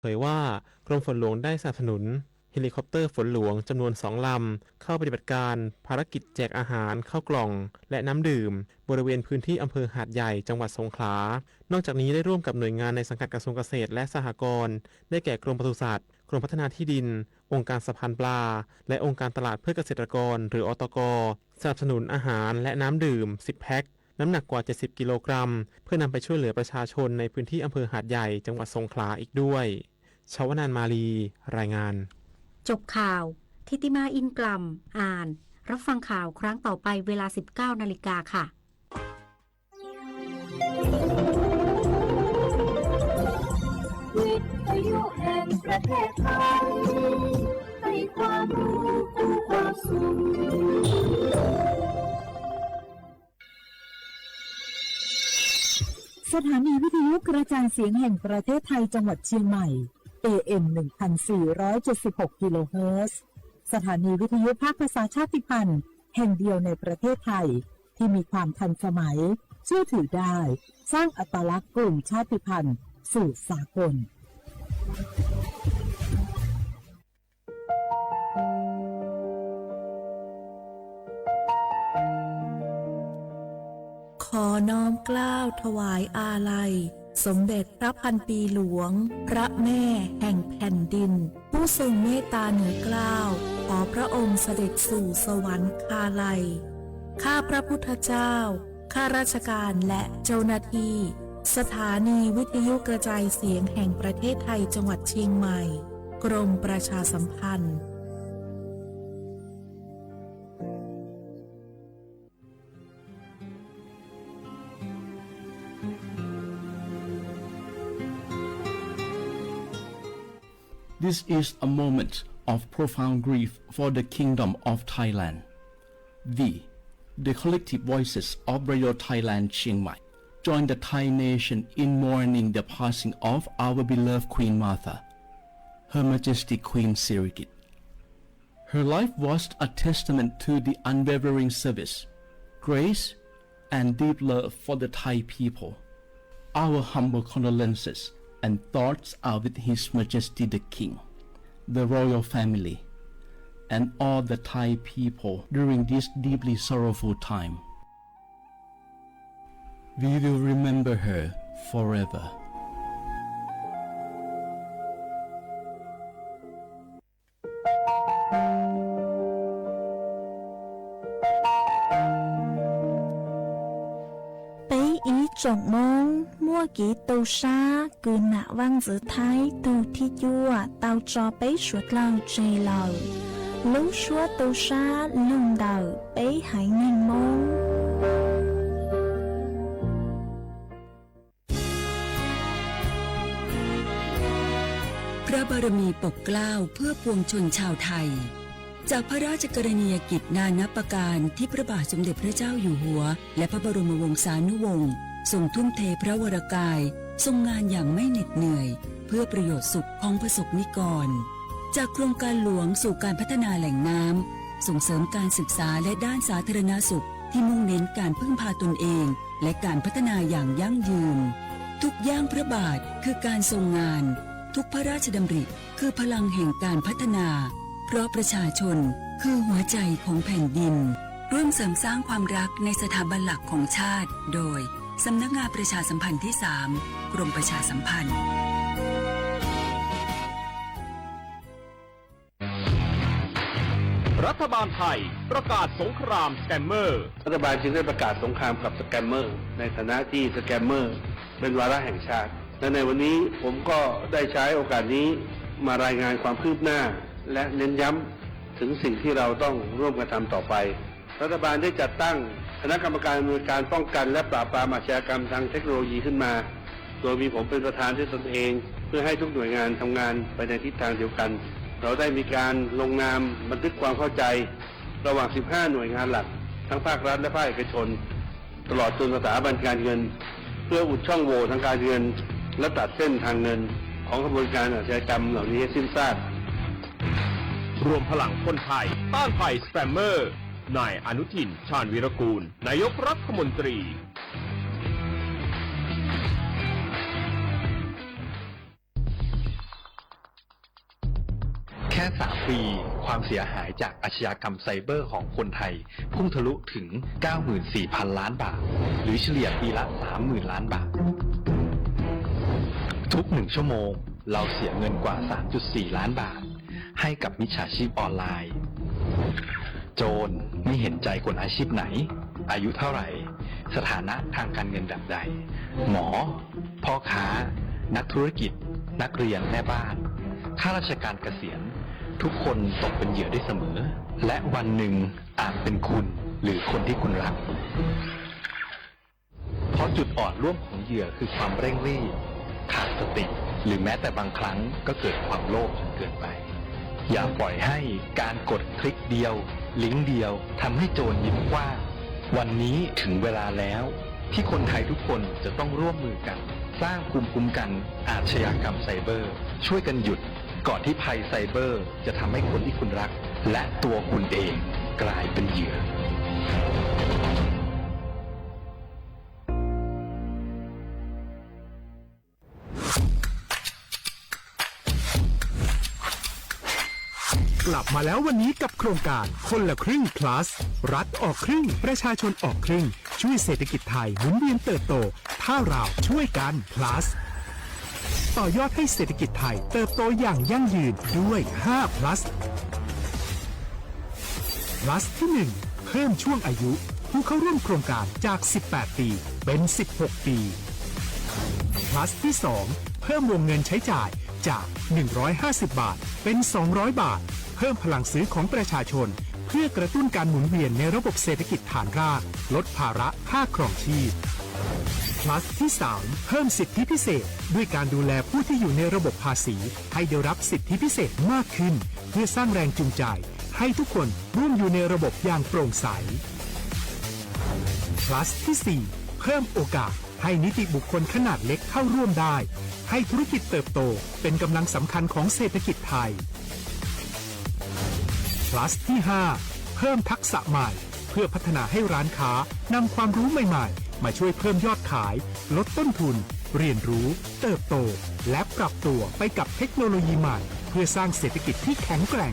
เผยว่ากรมฝนหลวงได้สนับสนุนเฮลิคอปเตอร์ฝนหลวงจำนวน2 ลำเข้าปฏิบัติการภารกิจแจกอาหารข้าวกล่องและน้ำดื่มบริเวณพื้นที่อำเภอหาดใหญ่จังหวัดสงขลานอกจากนี้ได้ร่วมกับหน่วยงานในสังกัดกระทรวงเกษตรและสหกรณ์ได้แก่กรมปศุสัตว์กรมพัฒนาที่ดินองค์การสะพานปลาและองค์การตลาดเพื่อเกษตรกรหรืออตกสนับสนุนอาหารและน้ำดื่ม10 แพ็คน้ำหนักกว่า70 กิโลกรัมเพื่อนำไปช่วยเหลือประชาชนในพื้นที่อำเภอหาดใหญ่จังหวัดสงขลาอีกด้วยชวนานมาลีรายงานจบข่าวทิติมาอินกลัมอ่านรับฟังข่าวครั้งต่อไปเวลา 19 นาฬิกาค่ะวิทยุแห่งประเทศไทยให้ความรู้คู่ความสุขสถานีวิทยุกระจายเสียงแห่งประเทศไทยจังหวัดเชียงใหม่ AM 1476 กิโลเฮิรตซ์สถานีวิทยุภาคภาษาชาติพันธุ์แห่งเดียวในประเทศไทยที่มีความทันสมัยเชื่อถือได้สร้างอัตลักษณ์กลุ่มชาติพันธุ์สู่สากลขอน้อมเกล้าถวายอาลัยสมเด็จพระพันปีหลวงพระแม่แห่งแผ่นดินผู้ทรงเมตตาเหนือเกล้าขอพระองค์เสด็จสู่สวรรคาลัยข้าพระพุทธเจ้าข้าราชการและเจ้าหน้าที่สถานีวิทยุกระจายเสียงแห่งประเทศไทยจังหวัดเชียงใหม่กรมประชาสัมพันธ์This is a moment of profound grief for the Kingdom of Thailand. The collective voices of Radio Thailand Chiang Mai join the Thai nation in mourning the passing of our beloved Queen Martha, Her Majesty Queen Sirikit. Her life was a testament to the unwavering service, grace, and deep love for the Thai people. Our humble condolences and thoughts are with His Majesty the King, the royal family, and all the Thai people during this deeply sorrowful time. We will remember her forever. Ý trọng mong mua kỹ tàu xa cứ nạ văn giữa thái tàu thi chua tàu cho bấy suốt lâu chê lờ lúc suốt tàu xa lưng đầu bấy hãy nhanh mong พระบารมีปกเกล้าเพื่อปวงชนชาวไทยจากพระราชกรณียกิจนานับประการที่พระบาทสมเด็จพระเจ้าอยู่หัวและพระบรมวงศานุวงศ์ทรงทุ่มเทพระวรกายทรงงานอย่างไม่เหน็ดเหนื่อยเพื่อประโยชน์สุขของประสบนิกรจากโครงการหลวงสู่การพัฒนาแหล่งน้ำส่งเสริมการศึกษาและด้านสาธารณสุขที่มุ่งเน้นการพึ่งพาตนเองและการพัฒนาอย่างยั่งยืนทุกย่างพระบาทคือการทรงงานทุกพระราชดำริคือพลังแห่งการพัฒนาเพราะประชาชนคือหัวใจของแผ่นดินร่วมเสริมสร้างความรักในสถาบันหลักของชาติโดยสำนักงานประชาสัมพันธ์ที่ 3 กรมประชาสัมพันธ์รัฐบาลไทยประกาศสงครามสแกมเมอร์รัฐบาลจึงได้ประกาศสงครามกับสแกมเมอร์ในฐานะที่สแกมเมอร์เป็นวาระแห่งชาติและในวันนี้ผมก็ได้ใช้โอกาสนี้มารายงานความคืบหน้าและเน้นย้ำถึงสิ่งที่เราต้องร่วมกันทำต่อไปรัฐบาลได้จัดตั้งคณะกรรมการอำนวยการป้องกันและปราบปรามอาชญากรรมทางเทคโนโลยีขึ้นมาโดยมีผมเป็นประธานด้วยตนเองเพื่อให้ทุกหน่วยงานทำงานไปในทิศทางเดียวกันเราได้มีการลงนามบันทึกความเข้าใจระหว่าง 15 หน่วยงานหลักทั้งภาครัฐและภาคเอกชนตลอดจนสถาบันการเงินเพื่ออุดช่องโหว่ทางการเงินและตัดเส้นทางเงินของกระบวนการอาชญากรรมเหล่านี้ให้สิ้นซากรวมพลังคนไทยต้านภัยสแปมเมอร์นายอนุทินชาญวีรกูลนายกรัฐมนตรี ค่3 ปีความเสียหายจากอาชญากรรมไซเบอร์ของคนไทยพุ่งทะลุถึง 94,000 ล้านบาทหรือเฉลี่ยปีละ 30,000 ล้านบาททุก1 ชั่วโมงเราเสียเงินกว่า 3.4 ล้านบาทให้กับมิจฉาชีพออนไลน์โจรไม่เห็นใจคนอาชีพไหนอายุเท่าไหร่สถานะทางการเงินแบบใดหมอพ่อค้านักธุรกิจนักเรียนแม่บ้านข้าราชการเกษียณทุกคนตกเป็นเหยื่อได้เสมอและวันหนึ่งอาจเป็นคุณหรือคนที่คุณรักเพราะจุดอ่อนร่วมของเหยื่อคือความเร่งรีบขาดสติหรือแม้แต่บางครั้งก็เกิดความโลภจนเกินไปอย่าปล่อยให้การกดคลิกเดียวลิงก์เดียวทำให้โจรยิ้มกว้างวันนี้ถึงเวลาแล้วที่คนไทยทุกคนจะต้องร่วมมือกันสร้างภูมิคุ้มกันอาชญากรรมไซเบอร์ช่วยกันหยุดก่อนที่ภัยไซเบอร์จะทำให้คนที่คุณรักและตัวคุณเองกลายเป็นเหยื่อกลับมาแล้ววันนี้กับโครงการคนละครึ่ง plus รัฐออกครึ่งประชาชนออกครึ่งช่วยเศรษฐกิจไทยหมุนเวียนเติบโตถ้าเราช่วยกัน plus ต่อยอดให้เศรษฐกิจไทยเติบโตอย่างยั่งยืนด้วย5 plus plus ที่1เพิ่มช่วงอายุผู้เข้าร่วมโครงการจาก18 ปีเป็น16 ปี plus ที่2เพิ่มวงเงินใช้จ่ายจาก150 บาทเป็น200 บาทเพิ่มพลังซื้อของประชาชนเพื่อกระตุ้นการหมุนเวียนในระบบเศรษฐกิจฐานรากลดภาระค่าครองชีพ plus ที่3เพิ่มสิทธิพิเศษด้วยการดูแลผู้ที่อยู่ในระบบภาษีให้ได้รับสิทธิพิเศษมากขึ้นเพื่อสร้างแรงจูงใจให้ทุกคนร่วมอยู่ในระบบอย่างโปร่งใส plus ที่4เพิ่มโอกาสให้นิติบุคคลขนาดเล็กเข้าร่วมได้ให้ธุรกิจเติบโตเป็นกำลังสำคัญของเศรษฐกิจไทย plus ที่5เพิ่มทักษะใหม่เพื่อพัฒนาให้ร้านค้านำความรู้ใหม่ๆมาช่วยเพิ่มยอดขายลดต้นทุนเรียนรู้เติบโตและปรับตัวไปกับเทคโนโลยีใหม่เพื่อสร้างเศรษฐกิจที่แข็งแกร่ง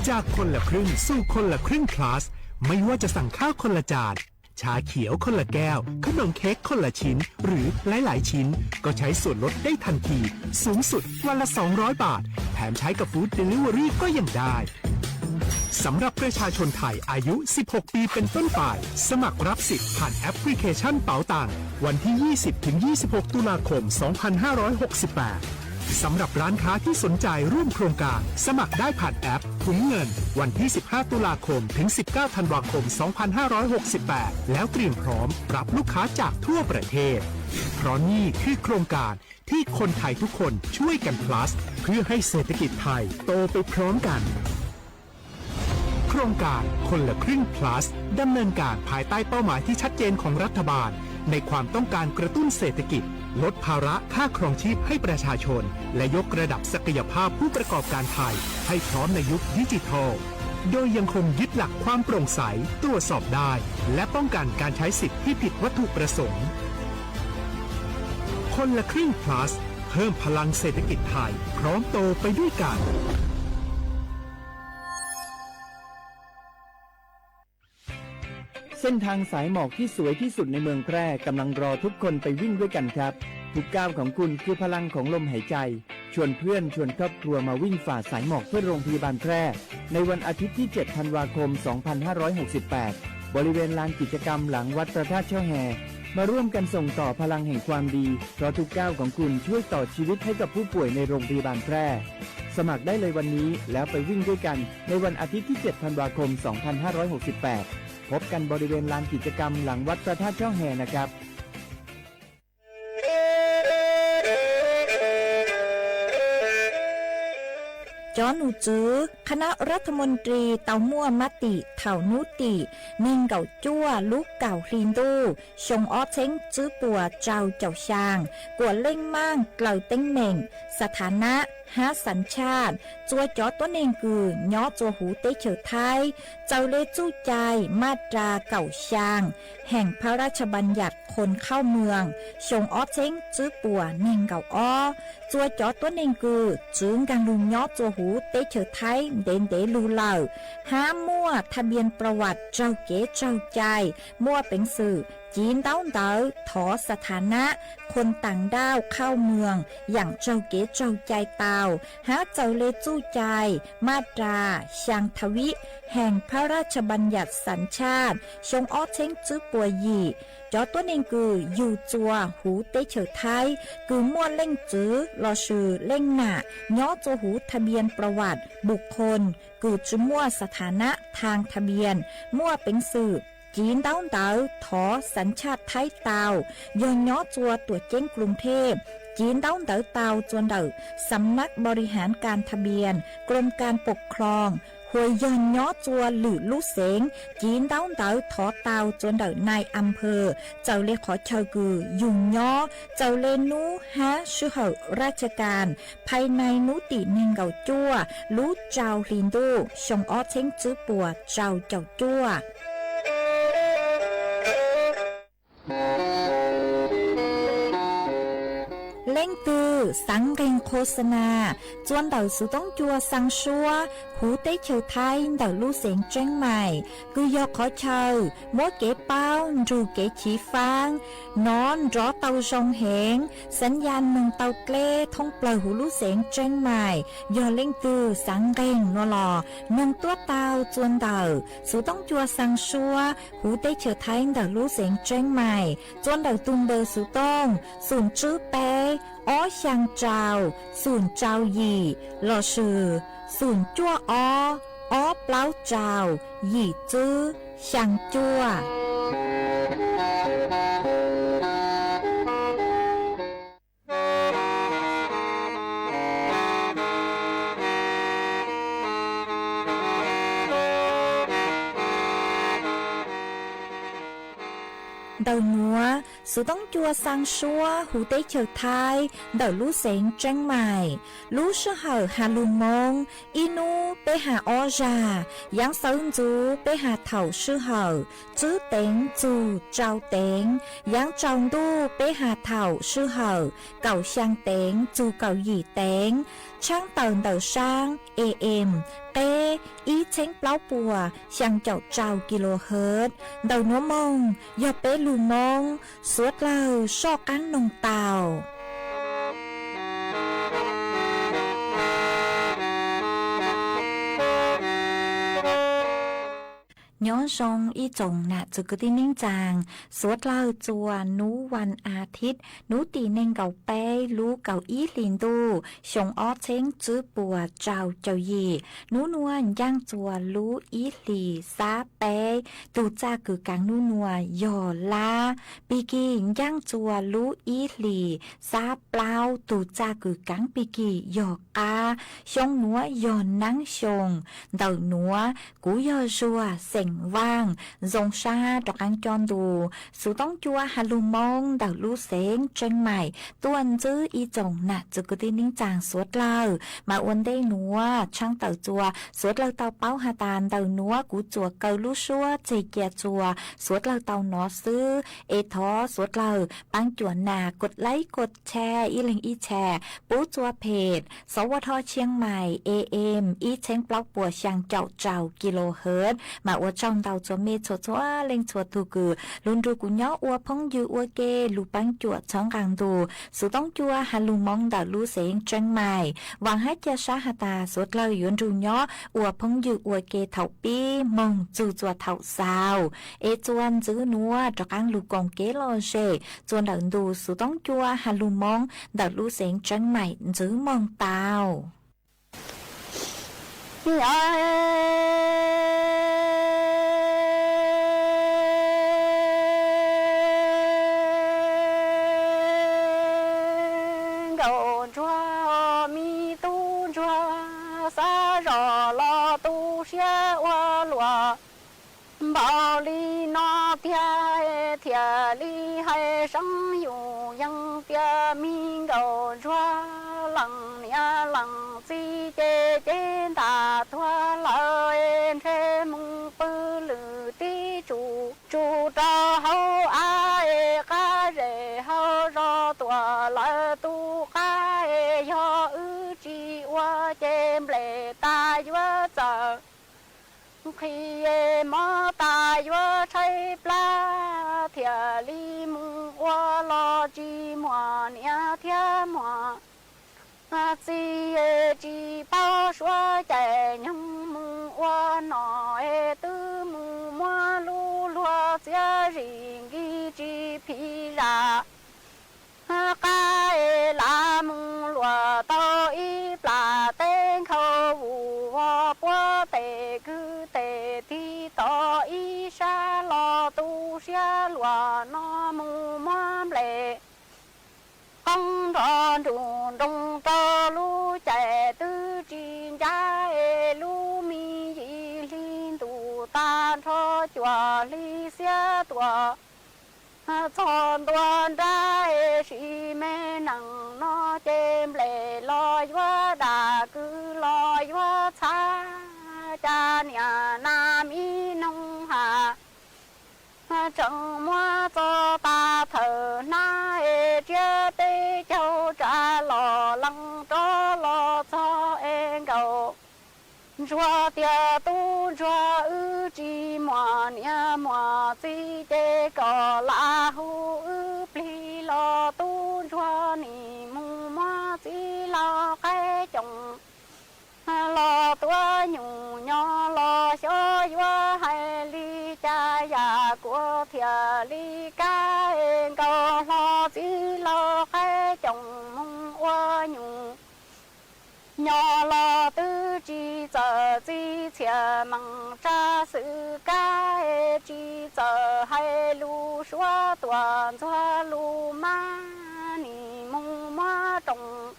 จากคนละครึ่งสู่คนละครึ่ง plus ไม่ว่าจะสั่งข้าวคนละจานชาเขียวคนละแก้วขนมเค้กคนละชิ้นหรือหลายๆชิ้นก็ใช้ส่วนลดได้ทันทีสูงสุดวันละ200 บาทแถมใช้กับฟู้ดเดลิเวอรี่ก็ยังได้สำหรับประชาชนไทยอายุ16 ปีเป็นต้นไปสมัครรับสิทธิ์ผ่านแอปพลิเคชันเป๋าตังวันที่ 20-26 ตุลาคม 2568 สำหรับร้านค้าที่สนใจร่วมโครงการสมัครได้ผ่านแอปถุงเงินวันที่ 15 ตุลาคมถึง 19 ธันวาคม 2568 แล้วเตรียมพร้อมรับลูกค้าจากทั่วประเทศเพราะนี่คือโครงการที่คนไทยทุกคนช่วยกัน plus เพื่อให้เศรษฐกิจไทยโตไปพร้อมกันโครงการคนละครึ่ง plus ดำเนินการภายใต้เป้าหมายที่ชัดเจนของรัฐบาลในความต้องการกระตุ้นเศรษฐกิจลดภาระค่าครองชีพให้ประชาชนและยกระดับศักยภาพผู้ประกอบการไทยให้พร้อมในยุคดิจิทัลโดยยังคงยึดหลักความโปร่งใสตรวจสอบได้และป้องกันการใช้สิทธิที่ผิดวัตถุประสงค์คนละครึ่ง plus เพิ่มพลังเศรษฐกิจไทยพร้อมโตไปด้วยกันเส้นทางสายหมอกที่สวยที่สุดในเมืองแพร่กำลังรอทุกคนไปวิ่งด้วยกันครับทุกก้าวของคุณคือพลังของลมหายใจชวนเพื่อนชวนครอบครัวมาวิ่งฝ่าสายหมอกเพื่อโรงพยาบาลแพร่ในวันอาทิตย์ที่ 7 ธันวาคม 2568 บริเวณลานกิจกรรมหลังวัดพระธาตุช่อแฮมาร่วมกันส่งต่อพลังแห่งความดีเพราะทุกก้าวของคุณช่วยต่อชีวิตให้กับผู้ป่วยในโรงพยาบาลแพร่สมัครได้เลยวันนี้แล้วไปวิ่งด้วยกันในวันอาทิตย์ที่ 7 ธันวาคม 2568 พบกันบริเวณลานกิจกรรมหลังวัดพระธาตุช่อแฮนะครับ จอหนูจื้อคณะรัฐมนตรีเตามั่วมติเถานุตินิ่งเก่าจั่วลูกเก่าคลีนดูชงออเช้งจื้อปัวเจ้าเจ้าช่างกวดเล่งมั่งเกล่าเต้งเหม่งสถานะหาสัญชาติจัวจอตัวเองคือย่อจัวหูเตเฉอไทยเจ้าเลจู้ใจมาตราเก่าช่างแห่งพระราชบัญญัติคนเข้าเมืองชงออเช้งจื้อปัวนิ่งเก่าอ้อ จัวจอตัวเองกือจึงกังลุงยอจัวหูเตเฉอไทยเด่นเดลูเหล่าห้ามั่วทะเบียนประวัติเจ้าเก๋เจ้าใจมั่วเป็นสื่อจีนเต้าเต๋อถอสถานะคนต่างด้าวเข้าเมืองอย่างเจ้าเก๋เจ้าใจเตาหาเจ้าเลจู้ใจมาตราช่างทวิแห่งพระราชบัญญัติสัญชาติชงอ้อเช้งจื้อปัวหยี่จอตัวเองคืออยู่จัวหูเตเฉอไทยคือมั่วเล่งจื้อรอชื่อเล่งหน้าย้อจัวหูทะเบียนประวัติบุคคลคือจุมั่วสถานะทางทะเบียนมั่วเป็นสื่อจีนเต้าเต๋อถอสัญชาติไทยเตาย้อนย้อจัวตัวเจ้งกรุงเทพจีนเต้าเต๋อเตาจวนเต๋อสำนักบริหารการทะเบียนกรมการปกครองหวยย้อนย้อจัวหรือลูกเสงจีนเต้าเต๋อถอเตาจวนเต๋อนายอำเภอเจ้าเลขอเชากือยุงย้อเจ้าเลนูฮะชื่อเหอราชการภายในนุติเนงเกาจัวรู้เจ้าลินดูชงอ้อเช้งจื้อปัวเจ้าจัวเล่งตือสังเกงโฆษณาจวนเต่าสุต้องจัวสังชัวหูเต้เฉียวไทยเต่าลู่เสียงเจ้งใหม่คือยอขอเชามัวเก๋เป้ารูเก๋ฉีฟางนอนรอเต่าชงเหงสัญญาณหนึ่งเต่าเกล้ท่องเปล่าหูลู่เสียงเจ้งใหม่ยอเล่งตือสังเกงนัวหล่อหนึ่งตัวเต่าจวนเต่าสุต้องจัวสังชัวหูเต้เฉียวไทยเต่าลู่เสียงเจ้งใหม่จวนเต่าตุงเบอร์สุต้องศูนย์จื้อเป้อ้อช่างเจ้าศูนย์เจ้าหยี่หล่อชื่อศูนย์จั่วอ้อเปล่าเจ้าหยี่จื้อช่างจั่วเดาหนัวสุต้องจัวสังชัวหูเต้เฉียวไทยเดาลู่เสงเจ้งใหม่ลู่ชื่อเหอหาลุงมงอีนูไปหาออจายังเซินจูไปหาเถ่าชื่อเหอจื้อเต็งจูเจ้าเต็งยังจองดูไปหาเถ่าชื่อเหอเก่าช่างเต็งจูเก่าหยี่เต็งช่างเตินเดาช่างAMเป้อีเช้งเปล่าปัวช่างเจ้าเจ้ากิโลเฮิรตซ์เดาหนัวมงยอเป้ลูมงสวดเล่าชอกกันนงเต่าย้อนทรงอีจงนะจุกตินิ่งจางสวดเล่าจัวนูวันอาทิตย์นูตีเน่งเก่าเป้รู้เก่าอีลินดูชงอ้อเช้งจื้อปัวเจ้ายีนูนวลย่างจัวรู้อีลีซาเป้ตูจ้าคือกังนูนัวยอลาปีกีย่างจัวรู้อีลีซาเปล่าตูจ้าคือกังปีกียอกาชงนัวยอนนั่งชงเดานัวกูยอจัวเส็งว่างจงชาดอกอังจอนดูสุต้องจัวฮาลูมงเดาลู่เสงเจงใหม่ตัวนจื้ออีจงน่ะจุกตินิ่งจางสวดเล่ามาอวนได้หนัวช่างเต่าจัวสวดเล่าเต่าเป้าฮาตานเต่าหนัวกูจัวเกาลู่ชัวเจเกียจัวสวดเล่าเต่าหนอซื้อเอทอสวดเล่าปังจัวหนากดไลค์กดแชร์อีลิงอีแชร์ปูจัวเพจสวทเชียงใหม่ AM อีเช้งเปล่าปัวช่างเจ้ากิโลเฮิรตซ์มาอวดช่องเต่าจัวเมจัวจัวเล็งจัวตูกือลุนดูกุญย้ออวพงยืออวเกลูปังจัวช่องกลางดูสุต้องจัวฮาลูมองเดาลู่เสงเจงใหม่หวังให้เจ้าชาฮาตาสวดเล่าหยวนดูย้ออวพงยืออวเกเถ่าปีมงจูจัวเถ่าสาวเอจวนจื้อนัวดอกอังลูกงเกลอเชจวนเดินดูสุต้องจัวฮาลูมองเดาลู่เสงเจงใหม่จื้อมองเตาbảo lý nó tia thiệt lý hay sốngอยู่ยังเตียมีเกาชัวหลังเนี่ยหลังซีเจเจตาทัวลอยเทมุงปื้อหรือตีจูเจ้าเฮาอายกาเรเฮารอตัวละตูกาย khi mơ ta yo chạy pla thiệt li mung wa lo chi mua nia thiệt mua chỉ chỉ bao số chạy nhung mung wa nói tư mung mua lu lúa chia riêng cái chi phi ra cái lá mung lúa tao y pla tên khâu vũ hoa bữa tề cứ tề thì tao y sa lo tu sia lúa nó mung mắm lệ con tròn trùng trùng cho lú chạy tư chín trái lú mi gì linh tu ta cho chùa li xia tua chọn tuần trái si mê nặng nó chém lệ lo quá đà cứ lo quá xa cha nhà nam y nông hà chẳng mua cho ta thở na chia tê châu trả lò lăng cho lo cho em cầu chúa tia tu chúa ư chi mua nia mua chi tê cò la hu ư pli lo tu chúa ni mu mua chi lo cái chồng lo tua nhung nhỏ lo cho vua hay li cha già của thiệt li ca cầu lo chỉ lo cái chồng mong qua nhung nhỏ lo tư chi giờ chi chia mong cha sự ca chi giờ hay lu xóa toàn cho lu ma ni mong ma trồng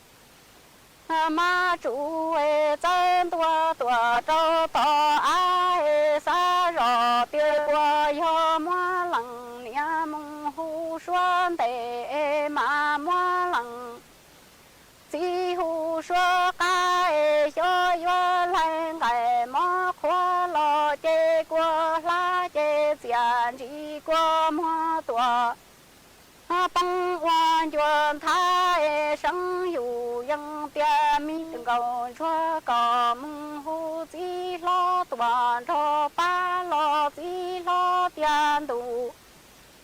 ma chủ chân tua tua trâu to ai xa rõ tiêu qua yo mua lăng nia mong hu xuân tề mà mua lăng chỉ hu xuân cái cho yo lên cái mò khoa lo chê qua la chê tiền chỉ qua mua tua băng quan chuẩn thái生有样的命高说高梦后几老短着八老几老点度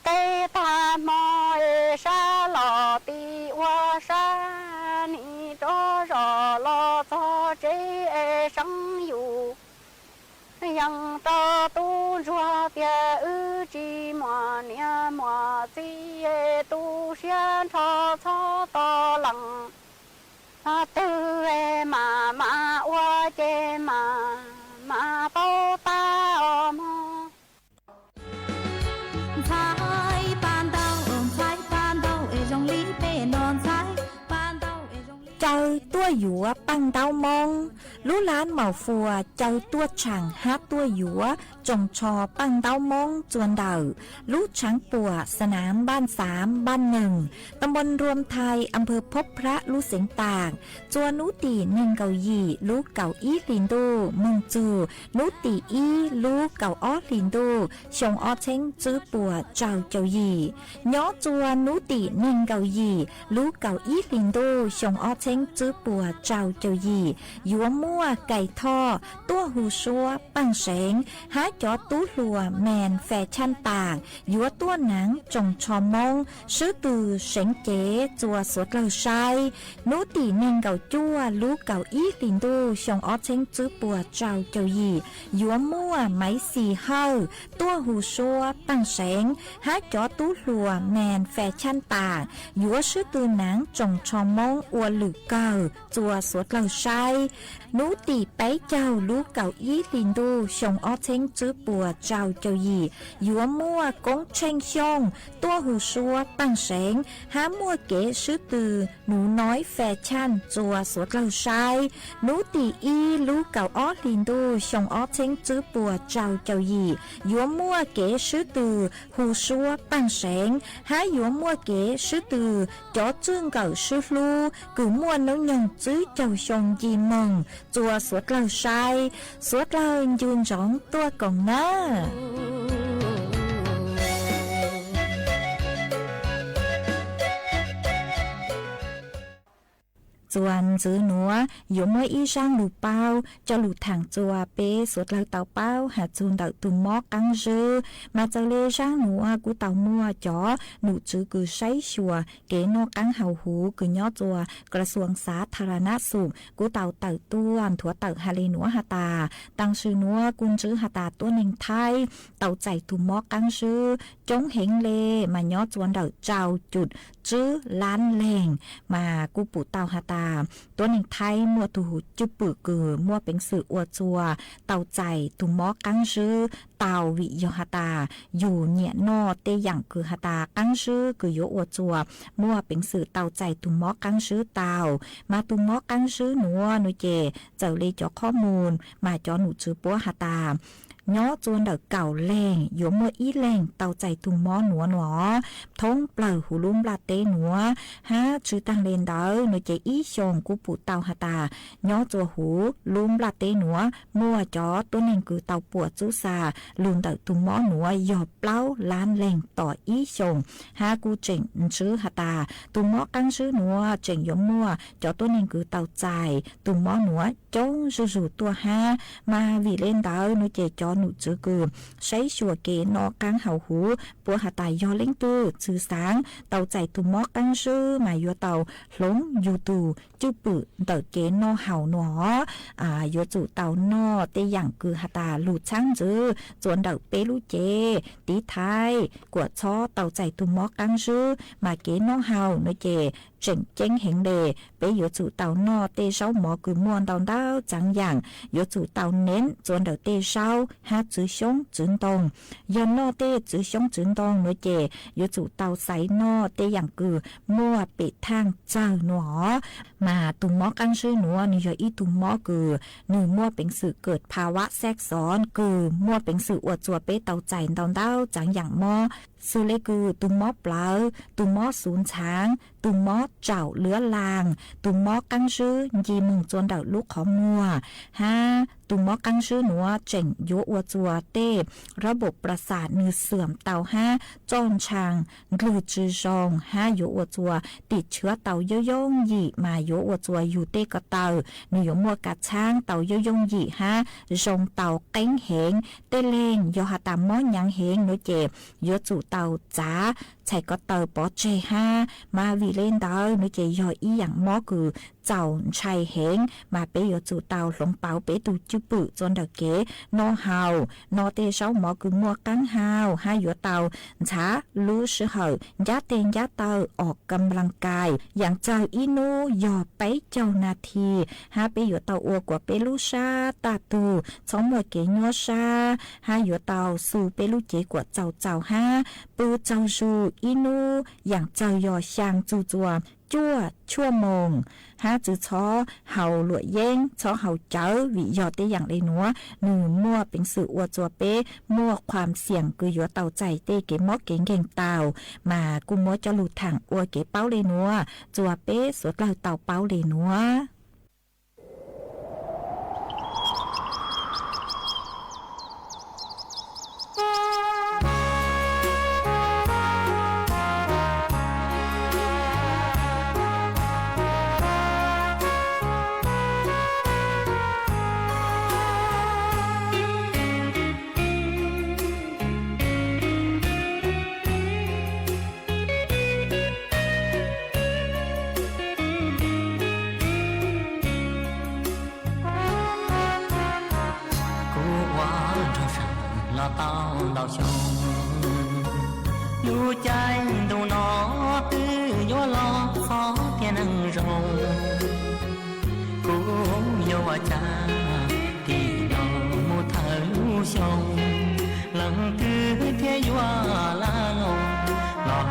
给他妈沙老的我沙你着着老早这生有yang ta tu cho tia ư chi mà nia mà chi tu xian cho to lăng tư mà qua chê mà bao ta ôm thái ban đầu trong lý bề non thái ban đầu chơi tua dũa băng đau mong lú lán màu phùa chơi tua chẳng hát tua dũa trồng trò băng đau mongจวนเดาลูกช้างปัวสนามบ้าน3บ้าน1ตำบลรวมไทยอำเภอพบพระลูกเสียงต่างจวนนุตีหนึ่งเกาหยีลูกเก่าอีลินดูมึงจูนุตีอีลูกเก่าอ้อลินดูชงอ้อเช้งจื้อปัวเจ้าเจ้าหยีย้อจวนนุตีหนึ่งเกาหยีลูกเก่าอีลินดูชงอ้อเช้งจื้อปัวเจ้าเจ้าหยียัวมั่วไก่ท่อตัวหูชัวปังเสงหาจอตู้ลัวแมนแฟชั่นต่างยัวตัวหนังจงชอมงซื้อตือเสงเก๋จัวสวดเลาไซนุตีเน่งเก่าจั่วลูกเก่าอีลินดูชงอ้อเช้งจื้อปัวเจ้าเจ้าหยียัวมั่วไม้สีเฮาตัวหูชัวปังเสงหาจอตู้ลัวแมนแฟชั่นต่างยัวซื้อตือหนังจงชอมงอวหลือเก่าจัวสวดเลาไซนุตีไปเจ้าลูกเก่าอีลินดูชงอ้อเช้งจื้อปัวเจ้าเจ้าหยียัวมั่วกงเชงชงตัวหูชัวปังเสงหามั่วเก๋ซื้อตือหนูน้อยแฟชั่นจัวสวดเลาไซนุตีอีลูกเก่าอ้อลินดูชงอ้อเช้งจื้อปัวเจ้าเจ้าหยียัวมั่วเก๋ซื้อตือหูชัวปังเสงหายัวมั่วเก๋ซื้อตือจอจึงเก่าซื้อลูกูมั่วน้องยังจื้อเจ้าชงยีมงจัวสวดเลาไซสวดเลายืนร้องตัวกองหน้าจ จวนจื้อหนัวอยู่เมื่ออีช่างหลูเป้าจะหลูถังจัวเป้สวดเราเต่าเป้าหาจูนเต่าตุ่มมอกังจื้อมาเจอเลช่างหนัวกูเต่ามัวจ๋อหนูจื้อกูใช้ชัวเก๋นอกังเห่าหูกูย่อจัวกระทรวงสาธารณสุขกูเต่าต้วนถั่วเต่าฮาเลหนัวหาตาตั้งชื่อหนัวกุนจื้อหาตาตัวหนึ่งไทยเต่าใจตุ่มมอกังจื้อจงเหงเลมาย่อจวนเต่าเจ้าจุดจื้อล้านแหล่งมากูปู่เต่าหาตาตัวหนึ่งไทยมัวตูจุปือกือมัวเป็นสื่ออวดจัวเต่าใจตุมอกังชื่อเต่าวิโยหาตาอยู่เนี่ยนอเตอย่างคือหาตากังชื่อคือโยอวดจัวมัวเป็นสื่อเต่าใจตุมอกังชื่อเต่ามาตุมอกังชื่อหนัวหนูเจเจ้าเลยจอข้อมูลมาจอหนูจื้อปัวหาตาย้อจวนเดาเก่าแรงโยมมัวอีแรงเต่าใจตุงมอหนัวหนอท้องเปล่าหูลุ่มลาเตหนัวฮะชื่อตังเลนเดาหนูเจอีชงกูปูเต่าหาตาย้อจัวหูลุ่มลาเตหนัวมัวจอตัวหนึ่งคือเต่าปวดจุซาลุนเดาตุงมอหนัวหยอบเปล่าล้านแรงต่ออีชงฮะกูเจ๋งชื่อหาตาตุงมอกังชื่อหนัวเจ๋งยมมัวจอตัวหนึ่งคือเต่าใจตุงมอหนัวจงจู่ตัวฮะมาวีเล่นเดาหนูเจจอหนูจื้อกือใช้ชัวเกนอกังเห่าหูปัวหาตายยอเล่งตื้อชื่อสางเต่าใจตุมอกังชื่อมายัวเต่าหลงยูตูจื้อปื้อเต่าเกนอเห่าหนอยัวจู่เต่านอเตอย่างกือหาตาหลุดช่างจื้อจวนเต่าเปลูเจตีไทยกวดช้อเต่าใจตุมอกังชื่อมาเกนอเห่าเนเจเจ๋งเจ๋งเห็นเดไปยัวจู่เต่านอเตเช้าหมอกือมวนเต่าดาวจังอย่างยัวจู่เต่าเน้นจวนเต่าเตเช้าฮาจื้อชงจื้อตงยันนอเตจื้อชงจื้อตงเนเจยัวจู่เต่าใสนอเตอย่างกือมัวปิดทางเจ้าหนอมาตุงมอกังชื่อหนัวนี่ยอีตุงมอกือหนึ่งมัวเป็นสื่อเกิดภาวะแทรกซ้อนกือมัวเป็นสื่ออวดจัวเป้เต่าใจเต่าดาวจังอย่างมอสื่อเลกือตุงมอเปล่าตุงมอศูนย์ช้างตุงมอเจ้าเลือลางตุงมอกังชื่อยีมึงจวนเดาลูกของมัวฮะตุงมอกังชื่อหนัวเจ๋งโยอวดจัวเต้ระบบประสาทนือเสื่อมเต่าห้าจอนชางหรือจือจองห้าโยอวดจัวติดเชื้อเต่าเยยงหยีมาโยอวดจัวอยู่เต้ก็เต่าหนูโยมัวกัดช้างเต่าเยยงหยีห้าจงเต่าเก้งเหงเต้เลงโยหาตามมอยังเหงหนูเจ็บโยจู่เต่าจ้าใช่ก็เต่าปอเจห้ามาวีเล่นเต่าหนูเจยออีอย่างมอคือเจ้าชัยเหงมาเปยจู่เต่าหลงเป่าเปตูจุปืจนเดเกนอเฮานอเตเช้าหมอคือมัวกังเฮาห้าหยัวเต่าช้ารู้สึกเหยาเตงยาเต่าออกกำลังกายอย่างเจ้าอีนูหยอไปเจ้านาทีห้าเปยเต่าอัวกว่าเปลูชาตาตูสองหมวดเกยัวชาห้าหยัวเต่าสู่เปลูเจกว่าเจ้าห้าปือเจ้าชูอีนูอย่างเจ้ายอช่างจูจัวจั่วชั่วโมงฮะจื้อช้อเห่าหลวยเย้งช้อเห่าเจ้าวิยอดได้อย่างไรหนัวหนึ่งมั่วเป็นสื่ออวดจัวเป้มั่วความเสี่ยงคือยัวเต่าใจเต้เก๋มอกเก่งเก่งเต่ามากุมัวจะหลุดถังอวเก๋เป้าเลยหนัวจัวเป้สวดเราเต่าเป้าเลยหนัวđào sông lưu chạy đồ nó tư gió lo khó thiên năng rồng cũng yêu cha thì nó một thấu sông lần thứ thế gió la lòng lo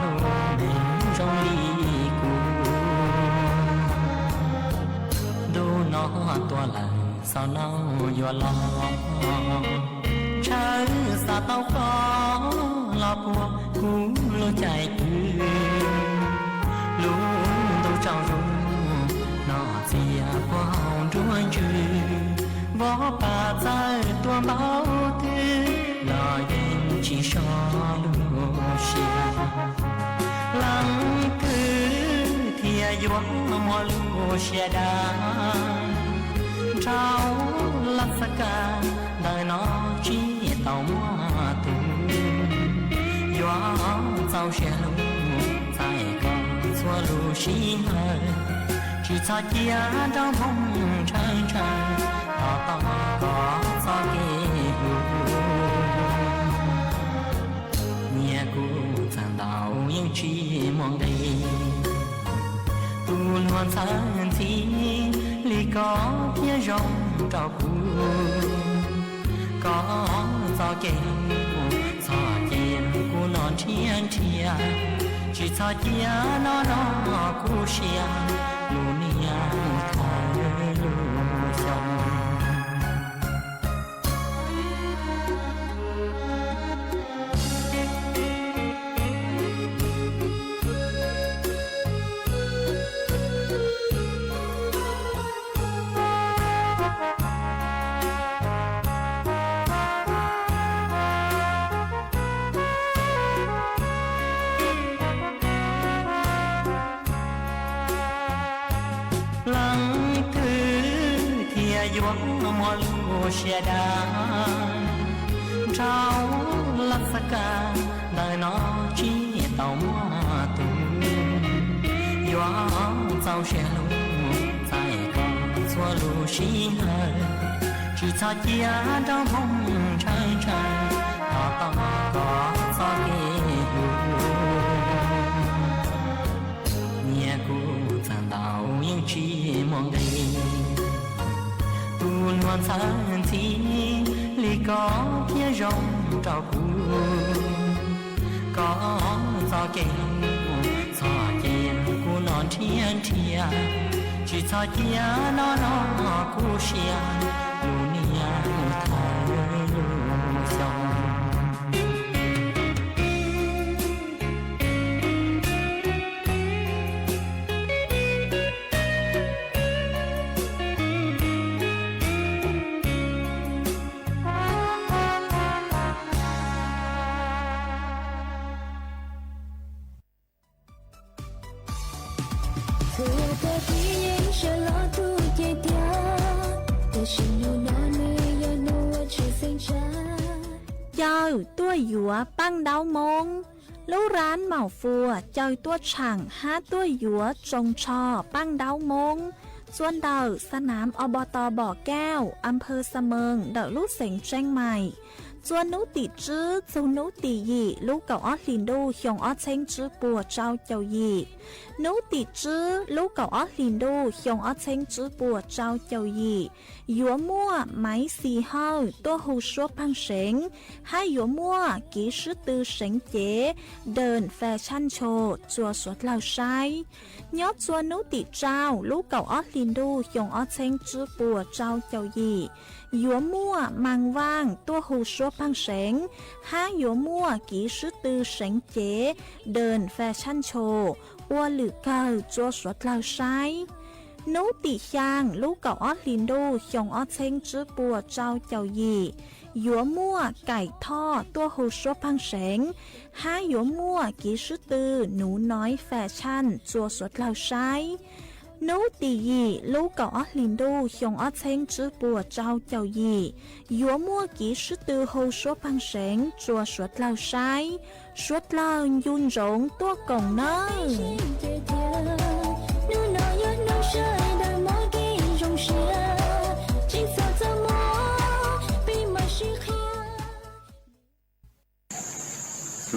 đến trong ly cu đồ nó tua lần sao nó gió lo trái xa tao có là buộc cú lối chạy cứ lúc đâu trao rung nó chia qua hồng ruồi trừ võ bà trái tua báo thư là yên chỉ cho lưu xia lăng cứ thiệt thìa yuang mò lu xia đa trao lắc sa ca đời nó chỉ tàu mua tu yuang tàu xia lu tại con xua lu xi hơi chỉ cho chia đau mong trái trái tao có sao kê nhà cô thằng đào những chi mong đây tu luôn sáng thì li có phía rong trào cu có sao kê sao kê cô non thiên thiên chỉ cho chia nó cô xia luôn nhà thay luôn xong yuang mò lu xia đa trao lắc sa ca đời nó chỉ tàu mua tu yuang tàu xia lu tại con xua lu xi hơi chỉ cho chia đau mong trái trái tao có sao kê nhà cô thằng đào những chi mong đây luôn sáng thì li có phía rong trào cu có gió kèn cô non thiên thiên chỉ cho chia nó cô xia luôn nhà thay luôn xong Giờ tôi dũa băng đau mông Lũ rán màu phùa chơi tôi chẳng hát tôi dũa trông trò băng đau mông Xuân đầuสนาม อบต.บ่อแก้ว อำเภอเสมิง เดาลูกเสงเชียงใหม่จวนนุติจื้อจูนุติยีลูกเก่าออลินดูหยงออเชงจื้อปัวเจ้าเจ้ายีนุติจื้อลูกเก่าออลินดูหยงออเชงจื้อปัวเจ้าเจ้ายียัวมั่วไม้สีเฮาตัวหูชัวพังเสงให้ยัวมั่วกีชื่อตือเสงเจเดินแฟชั่นโชว์จัวสวดเหล่าใช้ยอดจวนนุติเจ้าลูกเก่าออลินดูหยงออเชงจื้อปัวเจ้าเจ้ายียัวมั่วมังว่างตัวหูชัวพังเสงห้ายัวมั่วกีชื่อตือเสงเจเดินแฟชั่นโชว์วัวหรือเก่าจัวสวดเหล่าใช้นุติชางลูกเก่าออลินดูหยงออเชงจื้อปัวเจ้าเจ้ายียัวมั่วไก่ทอดตัวหูชัวพังเสงห้ายัวมั่วกีชื่อตือหนูน้อยแฟชั่นจัวสวดเหล่าใช้นุติยีลูกเก่าออลินดูหยงออเชงจื้อปัวเจ้าเจ้ายียัวมั่วกีชื่อตือหูชัวพังเสงจัวสวดเหล่าใช้สวดเหล่ายุนหลงตัวกงเน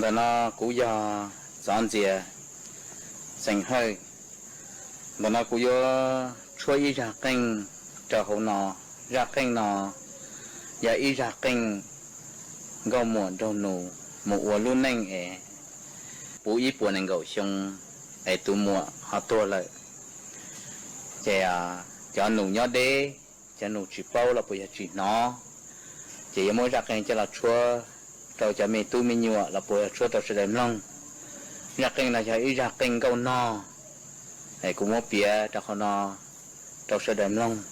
là nó cũng do dọn dẹp sành hơi là nó cũng do chuối ra kênh cho hậu nọ ra kênh nọ và y ra kênh gạo muộn đâu nụ một luôn neng ẻ bố y buồn neng gạo xong ẻ tụ muộn họ tua lại chỉ cho nụ nhớ đế cho nụ chỉ bao là bây giờ chỉ nó chỉ mỗi ra kênh cho là chua tàu cho mình tu mình nhựa là bồi chua tàu sẽ đem long ra kênh là cho y ra kênh câu no này cũng một bia cho họ no tàu sẽ đem long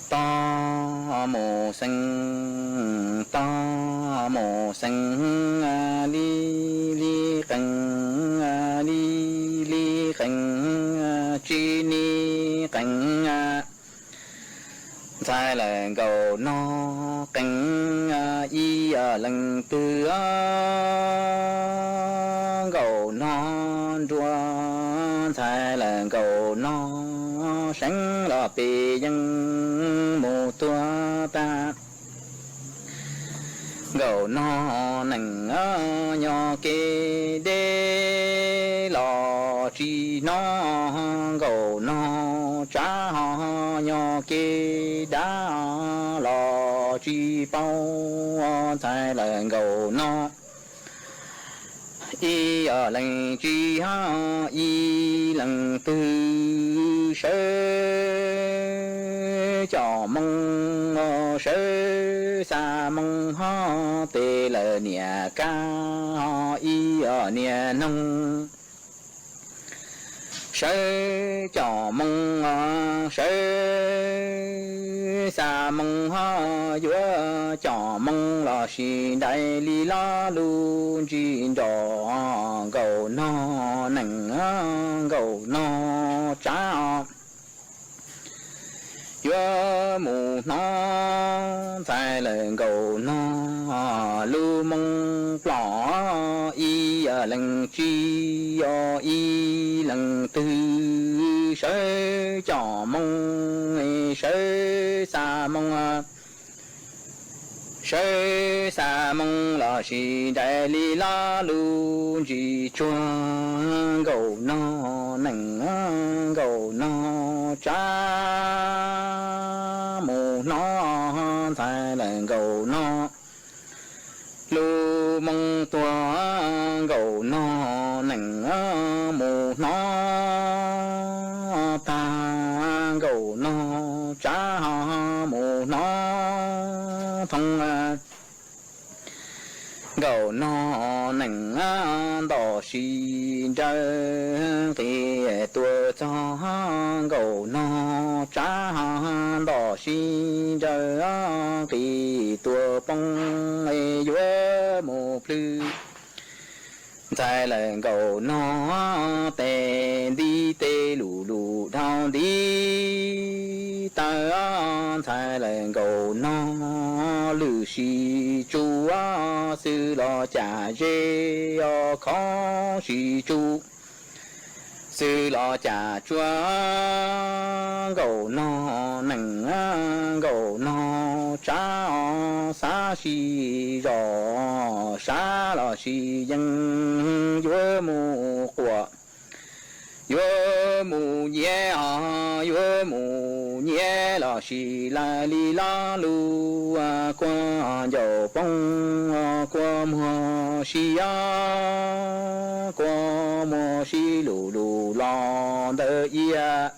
ta mồ xanh li li canh li li canh chi ni cảnh sai là cầu nó cảnh y lần tư cầu nó đua sai là cầu nó sáng là bì dân mù tua ta cầu nó nằng nhỏ kê đê lò chi nó cầu nó cha nhỏ kê đá lò chi bao sai là cầu nó y ở lần chi y lần tư sơ cho mong sơ sa mong tê là nhà ca y ở nhà nông sơ cho mong sơ sa mong giữa cho mong là xin đại lý la lu chi đỏ cầu nó nằng cầu nó cha giữa mù nó phải là cầu nó lu mong lọ y lần chi y lần tư sơ cho mong sơ sa mong sơ sa mong là si đại lý la lu chi chuan cầu nó nằng cầu nó cha mù nó phải là cầu nó lu mong tua cầu nó nằng mù nó ta cầu nó cha mù nó thông cầu nó nằng đỏ xì trời thì tua cho cầu nó cha đỏ xì trời thì tua bông dưới mù plư sai là cầu nó tè đi tê lù lù thao đi ta sai là cầu nó lư xì chu sư lo trả dê khó xì chu sư lo trả chúa cầu nó nằng cầu nó cha xa xì rò xa lo xì dân dưới mù của dưới mù nhé lo xì la li la lu qua dầu bông qua mùa xì qua mùa xì lù lù lo đơ ia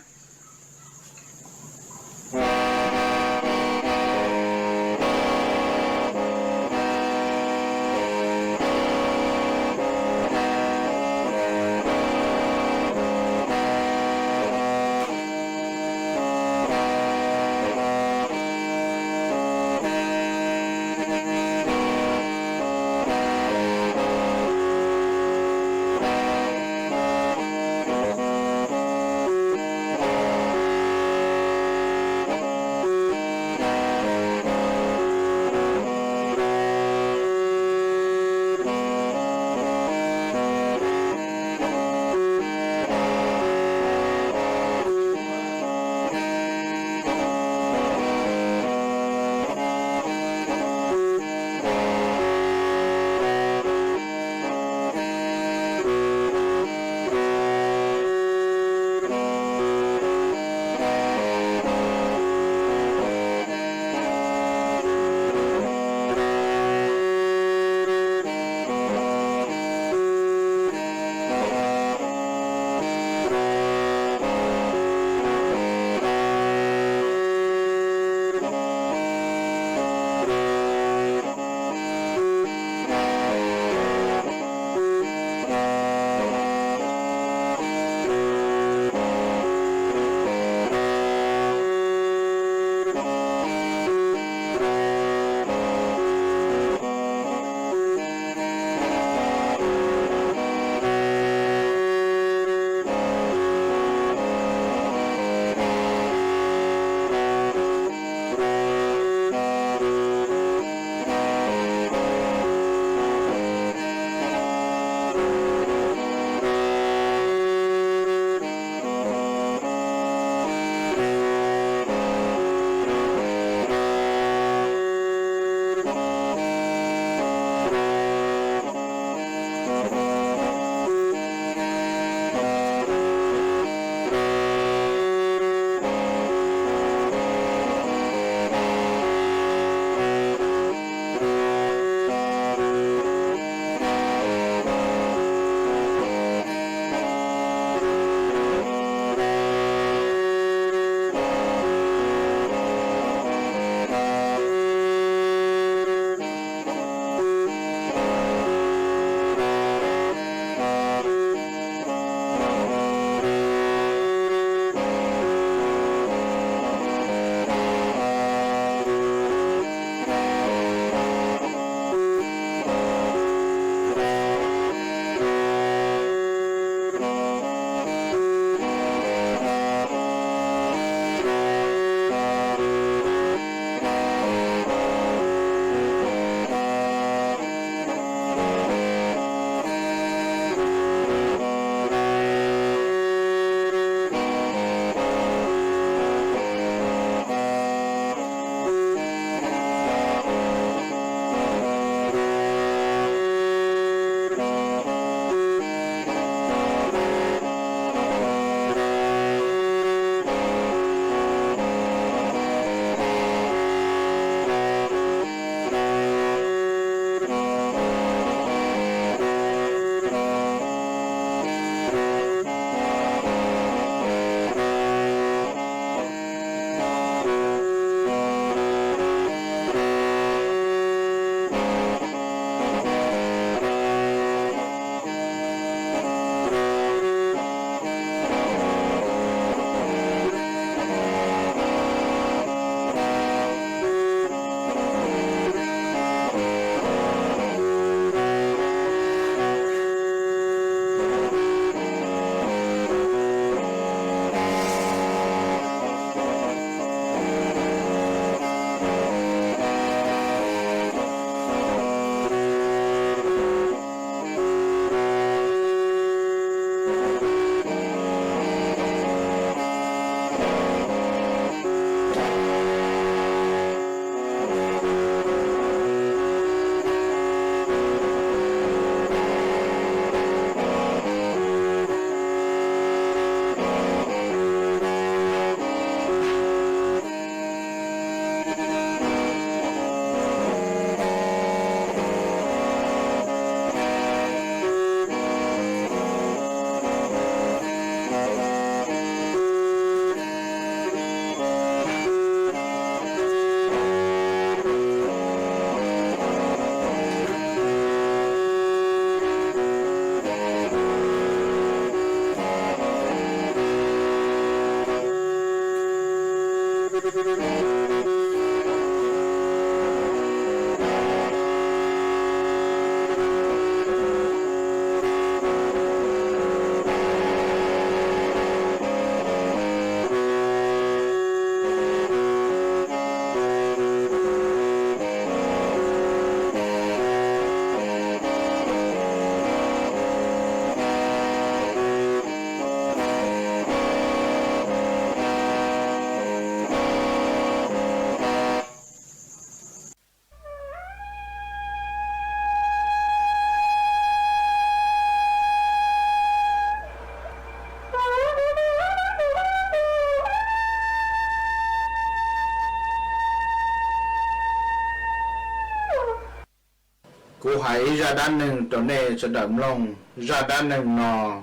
Cô hãy ra đá nừng trở nên sẽ đậm lòng ra đá nừng nò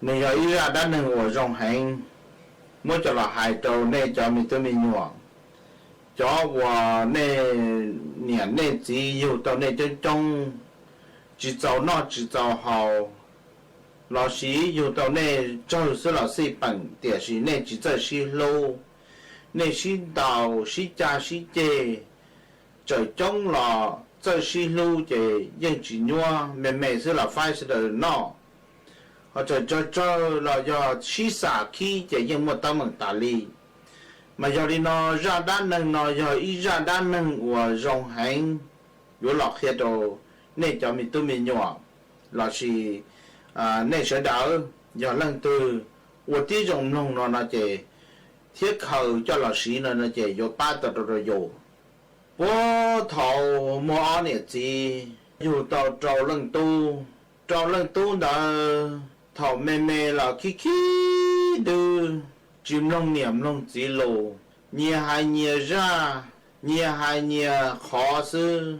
nên giờ ý ra đá nừng ở trong hành mới cho là hai trâu nên cho mình tôi mình nhỏ cho và nên nhẹ nên chỉ yêu tao nên chân trong chỉ giàu nó chỉ giàu hào老师有到那就是老师本点是那只在是路，那是道是家是街，在中了这是路的人只多，每是老快是的闹，或者这了要去啥去的人没到门打理，mà giờ đi nó ra đá nâng nó giờ ít ra đá nâng của rong hành有老黑đồ nên cho mình tôi mình nhỏ là chỉ nên sẽ đỡ giờ lần từ của tí rong nông nó chỉ thiết khẩu cho là sĩ nó chỉ có ba tờ rồi rồi bố thầu mua này gì dù tàu trâu lần tu đã thầu mê là khi đưa chim nông niệm nông chỉ lộ nhẹ hay nhẹ khó sư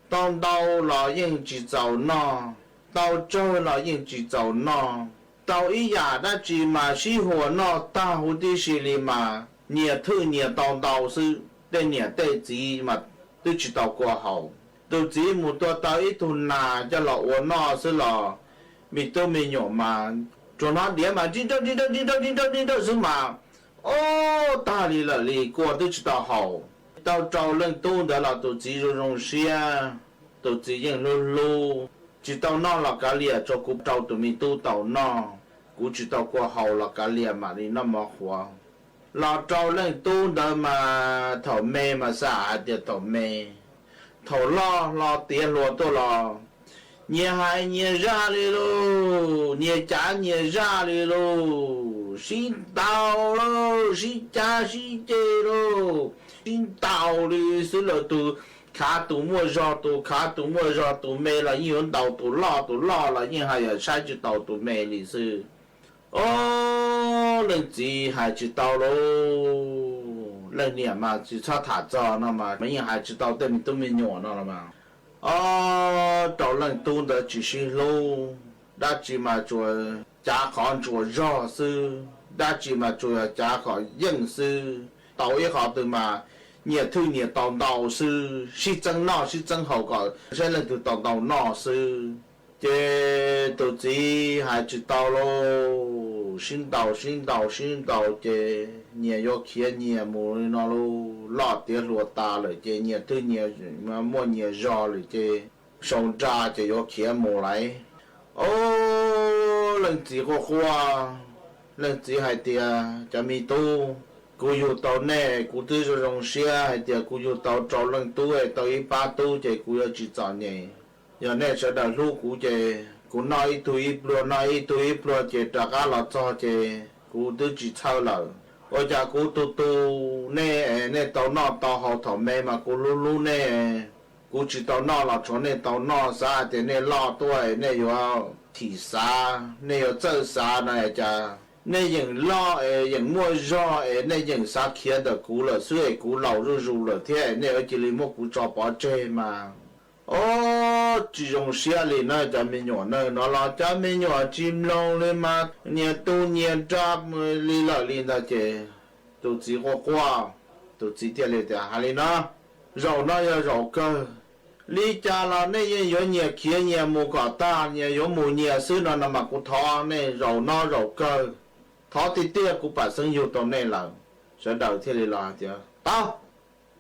tao đau là những chỉ giàu no tao chơi là những chỉ giàu no tao ý giả đã chỉ mà sĩ hồ no tao hữu đi xì lì mà nhẹ thư nhẹ tao sư tên nhẹ tên gì mà tôi chỉ tao qua hậu tôi chỉ một tao ít thun nà cho lọ uốn no sư lọ mình tôi mình nhỏ mà cho nó điểm mà đi đâu sư mà ô ta đi là đi qua tôi chỉ tao hậu tao trâu lên tu đó là tôi chỉ rong xe tôi chỉ những lô chỉ tao no là cả lìa cho cụ trâu tụi mình tu tao no cụ chỉ tao qua hậu là cả lìa mà đi nó mà hoa là trâu lên tu đó mà thầu mê mà xả thì thầu mê thầu lo tiền luôn tôi lo nhẹ hay nhẹ ra đi lô nhẹ trả nhẹ ra đi lô xin tao lô xin cha xin chê lô xin tao đi xin là tụ khá tụ mua rò tụ mê là như hôn tàu tụ lo là như hay là sai chứ tàu tụ mê lý sư ô lần gì hay chứ tao lô lần nè mà chỉ cho thả cho nó mà mấy hai chứ tao tên tụi mình nhỏ nó là mà trâu lần tu đã chỉ xin lô đã chỉ mà chùa cha con chùa rõ sư đã chỉ mà chùa cha khỏi dân sư tao ấy họ từ mà nhiều thứ nhiều tàu sư si chân hậu gọi sẽ lên từ tàu nọ sư chế tổ chí hai chữ tàu lô xin tàu chế nhiều vô kia nhiều mù nó lô lọt tiền lúa ta rồi chế nhiều thứ nhiều mà mua nhiều giò rồi chế sống ra chế vô kia mù lại ô lần chỉ có khoa lần chỉ hai tia cho mi tu cú yêu tàu nè cú tư cho rong xe hay tia cú yêu tàu trâu lần tu hay tàu ít ba tu chế cú yêu chỉ chọn nhẹ giờ nè sẽ đào lu cú chế cú nói ít tu ít chế trả cá lọt cho chế cú tư chỉ sau lờ ôi cha cú tu nè tàu nọ tàu hậu thọ mê mà cú lu nè cú chỉ tàu nọ là chỗ nè tàu nọ xa thì nè lọ tuổi nè yêu thị xa nè yêu chơi xa này cha nè những lo những mua rò nè những xa kia được cú là suy cú lẩu ru là thế nè ở chỉ lấy một cú cho bỏ chơi mà ô chỉ dùng xe lên nó cho mình nhỏ nó là cho mình nhỏ chim lông lên mà nhà tu nhà trap đi lại lên đó chứ tu chỉ có qua tu chỉ tiền lên thì hay lên nó rau nó là rau cơ lý cha là nè có nhà kia nhà mua cả ta nhà có mua nhà xứ nó nằm mà cũng thọ nè rau nó rau cơ thọ thì tiếc cũng phải sinh yêu tao nè là sẽ đầu thì là chứ tao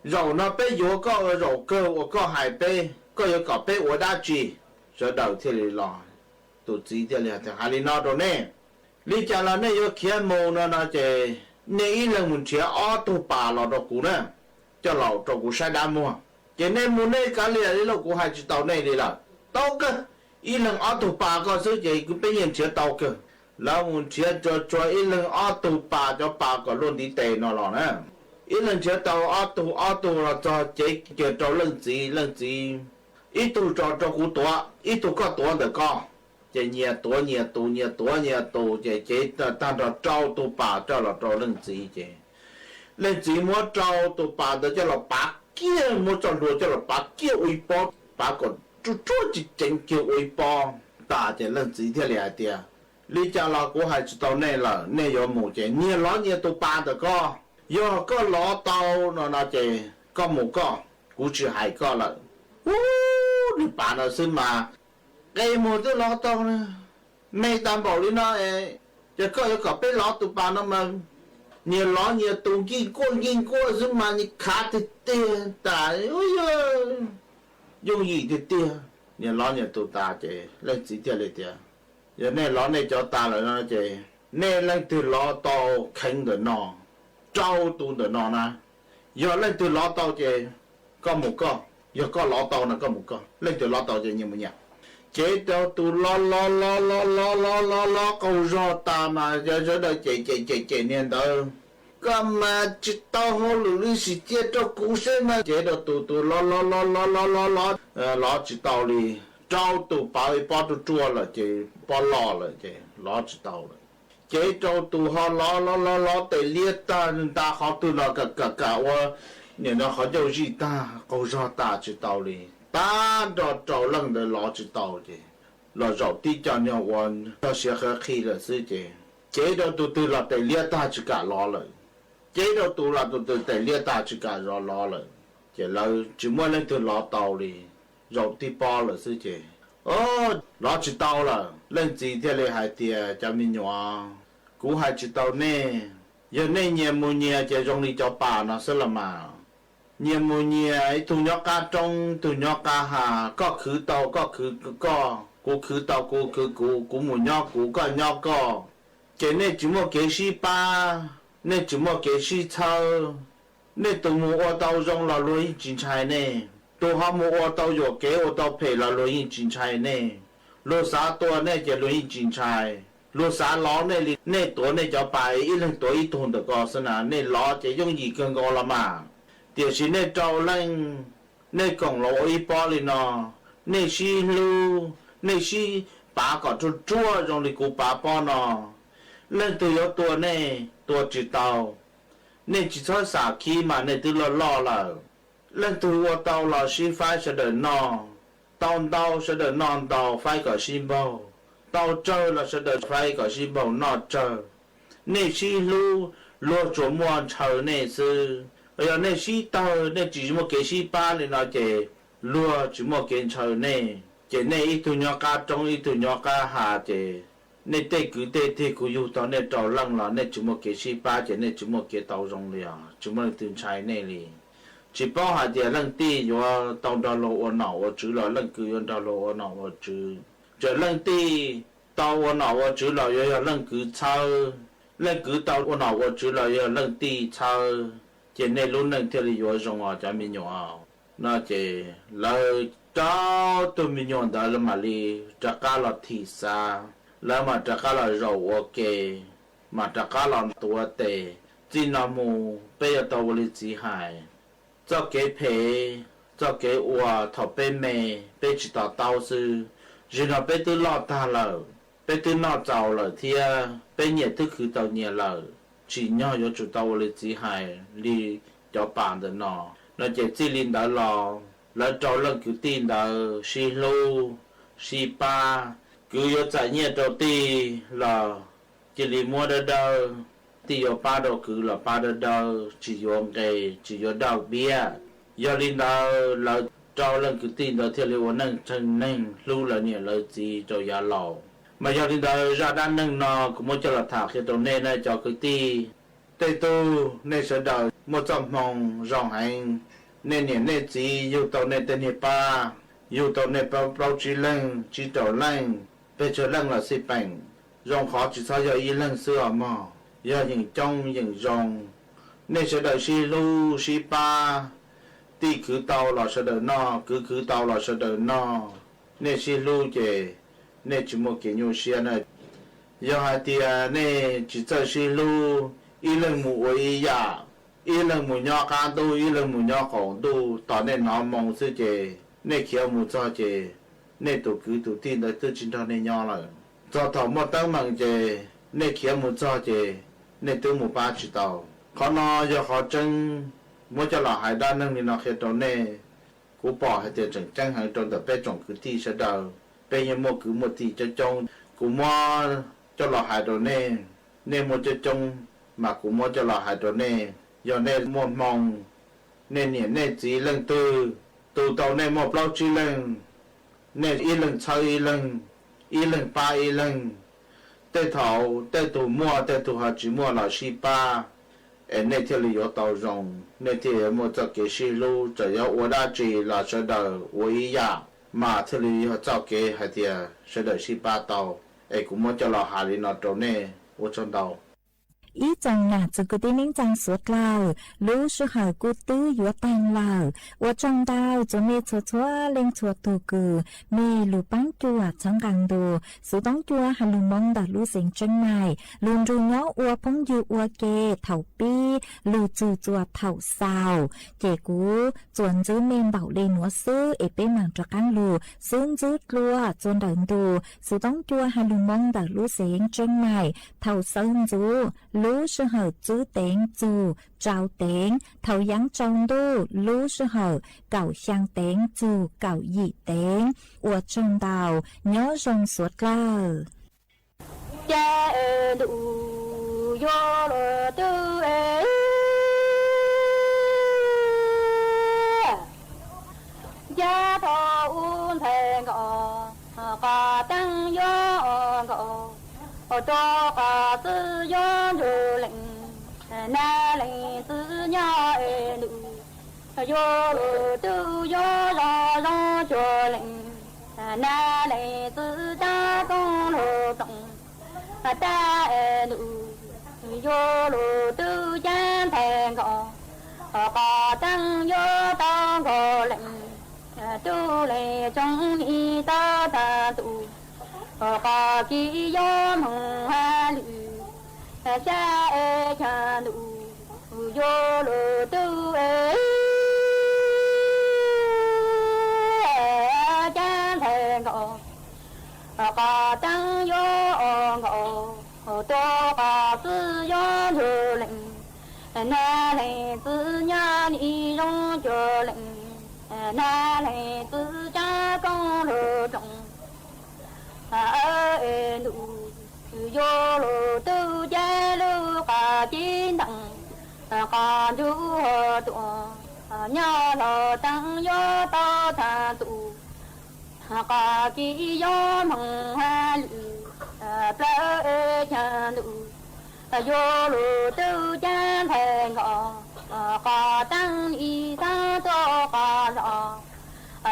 rồi nó bé vô có rồi cơ có hai bé có yêu có bé ở đa chỉ sẽ đầu thì là tụi chỉ thì là hai lý nó rồi nè lý cha là nè yêu kia mồ nó chứ nè ý là muốn chia ở tụ bà là đó cũ nè cho lão cho cũ sai đam mua cho nên muốn nè cái này là cũ hai chỉ tàu này đi là tàu cơ ý là ở tụ bà có sự gì cũng bây giờ chia tàu cơ là muốn chia cho ý là ở tụ bà cho bà có luôn đi tè nó là nè ý là chia tàu ở tụ là cho chế cho lần gì ý tụ cho cũ tua ý tụ có tua được con chế nhiều tổ chế ta cho trâu tụ bà cho là trâu lên gì mua trâu tụ bà đó cho là bà kia mua cho lúa cho là bà kia uy bó bà còn chú chỉ chính kiểu uy bó ta chế lên gì thế này à lý cha là của hai chú tàu này là này có một chế nhiều ló nhiều tụ bà được co do có ló tàu nó là chế có một co cũng chỉ hai co là đi bà nó xin mà cái một cái ló tàu này mấy tam bảo đi nó chứ có biết ló tụ bà nó mà nhiều ló nhiều tụ gì cô xin mà như khá thì tiền ta ôi ơi dùng gì thì tiền nhiều ló nhiều tụ ta chứ lên chỉ tiền lấy tiền giờ này ló này cho ta là nó chứ này lên từ ló tàu khánh được nọ trâu tụ được nọ nè giờ lên từ ló tàu chứ có một con giờ có ló tàu là có một con lên từ ló tàu chứ nhiều một nhà chế cho tụ lo câu do ta mà giờ đó chế nên đó cái mà chỉ tao hồ lũ sĩ chế cho cú sẽ mà chế đó tụ lo chỉ tao đi trâu tụ bảo tụ chua là chế bảo lo là chế lo chỉ tao là chế cho tụ họ lo để liệt ta họ tụ lo cả nên nó họ đâu gì ta câu do ta chỉ tao đi ta đó trâu lăng để lo chỉ tao chứ lo rau tí cho nhau quan ta sẽ khi là sự chế đó tụ là để liệt ta chỉ cả lo rồi chế đó tụ là tụ để liệt ta chỉ cả lo rồi chế là chỉ muốn lên từ lo tàu đi rau tí bao là sự chế lo chỉ tàu là lên gì thế này hai tia cho mình nhỏ cú hai chỉ tàu nè giờ nè nhiều mua nhiều chế trong đi cho bà nó sẽ là mà nhiều mua nhiều ấy tụi nhỏ cá trong tụi nhỏ cá hà có khứ tàu có khứ có cú khứ tàu cú mua nhỏ cú có nhỏ có cái này chỉ mua cái xí ba này chỉ mua cái xí thau này tụi mua ô tàu trong là lối chính trái nè tụi họ mua ô tàu có cái ô tàu phê là lối chính trái nè lối xãตัวnày chỉ lối chính trái lối xã ló nàyตัวnày cho bài ít lầnตัวít thôn được có sao này ló chỉ dùng gì cần có là mà điều gì này trâu lên này còn lỗ ít bao đi nó này xí lu này xí bà có chua trong đi cụ bà bao nó lên từ yếu tua này tua chỉ tàu này chỉ cho xả khí mà này từ lo là lên từ yếu tàu là xí phải sẽ đợi nó tàu sẽ đợi non tàu phải có xí bao tàu chơi là sẽ đợi phải có xí bao nó chơi này xí lu chỗ mua chờ này sư bây giờ này xí tàu này chỉ một cái xí ba này nó chỉ lúa chỉ một cái chờ này chỉ này ít tuổi nhỏ cá trong ít tuổi nhỏ cá hà chỉ này tê cứ yêu tàu này trâu lăng là này chỉ một cái xí ba chỉ này chỉ một cái tàu rong liền chỉ một cái trái này liền chỉ bao hà thì lăng tì yo tàu đào lô nọ chữ là lăng cứ yo đào lô nọ chữ chỉ lăng tì tàu nọ chữ là yo lăng cứ sao lăng cứ tàu nọ chữ là yo lăng tì sao chỉ này luôn lăng theo lý do rong cho mình nhỏ nó chỉ lời cho tụi mình nhỏ đó là mà li chắc cả là thị xa là mà chắc cả là rau ok mà chắc cả là tua tệ chỉ là mù bây giờ tàu li chỉ hại cho cái phê cho cái ua thọ bên mẹ bên chỉ tàu sư rồi nó bên từ lọt ta lờ bên từ nọ giàu lờ thì bên nhiệt thức khứ tàu nhiệt lờ chỉ nhỏ cho chủ tàu li chỉ hại li cho bạn được nó chỉ linh đã lò là trâu lần cứ tin đã xì lô xì pa cứ yo chạy nhẹ trâu ti là chỉ li mua được đâu ti yo pa đâu cứ là pa được đâu chỉ yo cái chỉ yo đào bia yo linh đã là trâu lần cứ tin đã theo liệu năng chân năng lưu là nhẹ lời gì cho ya lò mà yo linh đã ra đan năng nó cũng muốn cho là thảo cái trâu này này cho cái ti tây tu nên sợ đời một trong mong rong hành nên nhẹ nên chỉ yêu tàu nên tên hiệp ba yêu tàu nên bao chỉ lưng chỉ tàu lưng bây giờ lưng là xì bành rong khó chỉ sao giờ y lưng xưa mà giờ những trong những rong nên sợ đời xì lu xì ba tí cứ tàu là sợ đời no cứ tàu là sợ đời no nên xì lu chè nên chỉ một cái nhiều xe này giờ hai tia nên chỉ chơi xì lu y lần mù y ya y lần mù nhỏ cá tu y lần mù nhỏ khổng tu tao nên nó mong sư chè nên khiêu mù cho chè nên tụ cứ tụ tin tới tư chính thọ nên nhỏ rồi cho thọ một tấm bằng chè nên khiêu mù cho chè nên tư mù ba chỉ tàu khó nó giờ khó chân muốn cho là hai đa năng thì nó khiêu tàu nên cú bỏ hai tiền chẳng chẳng hàng trong tập bé trồng cứ thi sẽ đầu bé như một cứ một thi cho trong cú mua cho là hai đầu nên một cho trong mà cũng muốn cho là hai chỗ này giờ nên một mong nên nhỉ nên chỉ lần từ tàu này một lâu chỉ lần nên y lần sau y lần ba y lần tây thảo tây tụ mua tây tụ họ chỉ mua là xí ba nên thì liệu tàu rồng nên thì một cái xí lu chỉ có ở đây chỉ là sẽ đợi với ya mà thì liệu cho cái hai thì sẽ đợi xí ba tàu cũng muốn cho là hai đi nó chỗ này ở trong tàu ýจังน่ะจะกูได้นิ่งจังสวดเรารู้ชื่อหากูตื้อยัวตังเราว่าจังดาวจะมีชัวเล็งชัวตัวกูมีลูปังจัวจังกังดูสุต้องจัวหันลุมองดัดรู้เสียงจังไม่ลุนรูเนาะอัวพงยูอัวเกเถาปีลูจูจัวเถาสาวเจกูจวนจื้อเมนเบาเลนหัวซื้อเอเป้หนังจากกันลูซึ่งจื้อกลัวจวนเดินดูสุต้องจัวหันลุมองดัดรู้เสียงจังไม่เถาซึ่งจูlú sư hờ chữ tiếng chù trào tiếng thầu dáng trong đu lú sư hờ cậu sang tiếng chù cậu dị tiếng ua trong đào nhớ rong suốt lờ cha đủ vô lờ tư cha thọ un thèn gọ cả tăng vô gọ cho cả tư do dù lệnh na lệnh tư nhà nữ do tư do lo cho lệnh na lệnh tư ta con hồ tổng ta nữ do tư cha thèn gọ cả tăng do ta gọ lệnh tu lệ trong y ta ta tu cả kỳ do mong ha lư cha cha lư do lư tu cha thèn gọ cả tăng do gọ to cả tư do thừa lệnh na lệnh tư nhà đi rong chờ lệnh na lệnh tư cha con lừa trọng nụ vô lô tư cha lưu cả chín đặng cả du tụ nhà lò tăng do to thà tụ cả kỳ do mong ha lư plơ cha nụ vô lô tư cha thèn gọ cả tăng y ta to cả lọ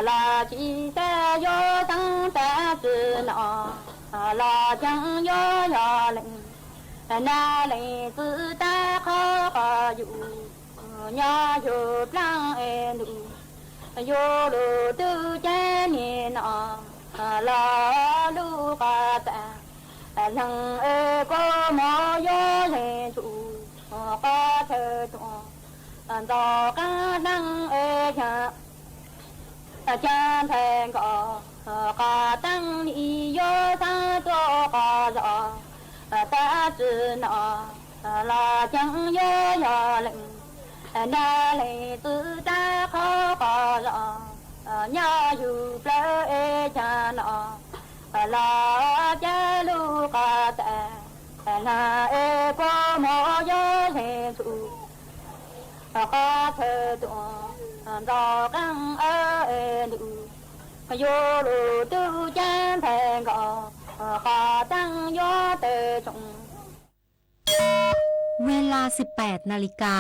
là chỉ ta do tăng ta từ nọ là chẳng do là lệnh na lệnh từ ta khó có dụ nhà dù lăng nụ vô lù tư cha nè nọ là lu cả ta lăng có mò do lệ tụ có thơ tụ do cá năng cha cha thèn gọ cả tăng đi vô ta cho cả rõ ta chữ nọ là chẳng vô là lệnh na lệnh từ ta khó có rõ nhà dù plơ cha nọ là cha lu cả ta là có mò vô lệ tụ có thơ tụ do căng nụ vô lù tư cha thèn gọ cả tăng do tề trọng เวลา 18 นาฬิกา